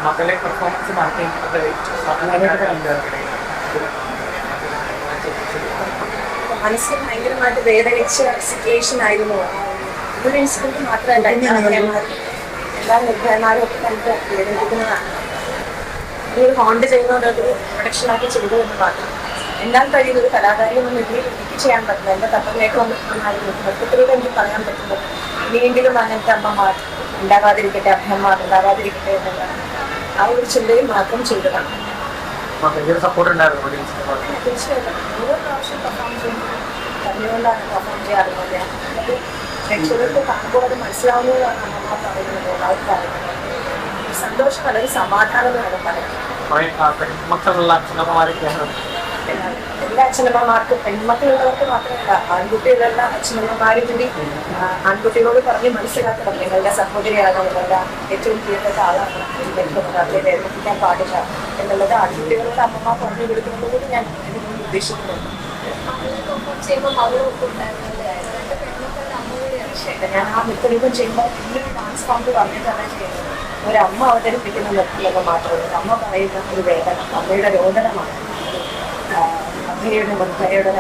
മക്കളെ പെർഫോമൻസ് മാറ്റി മനസ്സിൽ ഭയങ്കരമായിട്ട് വേദനിച്ച സിറ്റുവേഷൻ ആയിരുന്നു. ഒരു ഇൻസിഡന്റ് മാത്രമല്ല, എല്ലാ നിർഭയന്മാരും ഒക്കെ കണ്ട് വേദനിപ്പിക്കുന്നതാണ്. ഒരു ഹോണ്ട് ചെയ്യുന്നതുകൊണ്ട് അതൊരു പ്രൊഡക്ഷനാക്കി ചെയ്തു എന്ന് മാത്രം. എന്നാൽ കഴിയുന്ന ഒരു കലാകാരി ഒന്നും എനിക്ക് ചെയ്യാൻ പറ്റില്ല. എൻ്റെ തപ്പത്തിലേക്ക് വന്നിട്ടുണ്ടായിരുന്നു. മൊത്തത്തിലൂടെ എനിക്ക് പറയാൻ പറ്റുന്നത് ഇനിയെങ്കിലും അങ്ങനത്തെ അമ്മമാർ ഉണ്ടാകാതിരിക്കട്ടെ, അമ്മമാർ ഉണ്ടാകാതിരിക്കട്ടെ എന്നുള്ള ആ ഒരു ചിന്തയിൽ മാത്രം ചെയ്തതാണ്. തീർച്ചയായിട്ടും ഓരോ പ്രാവശ്യം പെർഫോം ചെയ്യുമ്പോൾ തന്നെക്കൊണ്ടാണ് പെർഫോം ചെയ്യാറുള്ളത്. അത് പ്രേക്ഷകർക്ക് കാണുമ്പോൾ അത് മനസ്സിലാവുന്നതാണ് അമ്മമാർ പറയുന്നത്, അവർ പറയുന്നത്. സന്തോഷം വളരെ സമാധാനം വേണം പറയാൻ. എല്ലാ അച്ഛനമ്മമാർക്കും പെൺമക്കളുള്ളവർക്ക് മാത്രമല്ല, ആൺകുട്ടികളുള്ള അച്ഛനമ്മമാരും കൂടി ആൺകുട്ടികളോട് പറഞ്ഞ് മനസ്സിലാക്കണം, നിങ്ങളുടെ സഹോദരിയാണ്, നിങ്ങളുടെ ഏറ്റവും പ്രിയപ്പെട്ട ആളാണ്, അവരെ വേദനിപ്പിക്കാൻ പാടില്ല എന്നുള്ളത് ആൺകുട്ടികളുടെ അമ്മമാർ പറഞ്ഞു കൊടുക്കുന്നതോട് ഞാൻ ഉദ്ദേശിക്കുന്നുണ്ട്. ഞാൻ ആ നൃത്തരൂപം ചെയ്യുമ്പോൾ ഇന്നൊരു ഡാൻസ് ഫോം പറഞ്ഞിട്ടാണ് ചെയ്യുന്നത്. ഒരമ്മ അവതരിപ്പിക്കുന്ന നൃത്തമൊക്കെ മാത്രമല്ല, അമ്മ പറയുന്ന ഒരു വേദന, അമ്മയുടെ രോദനമാണ്, അമ്മയുടെ നിർഭയയുടെ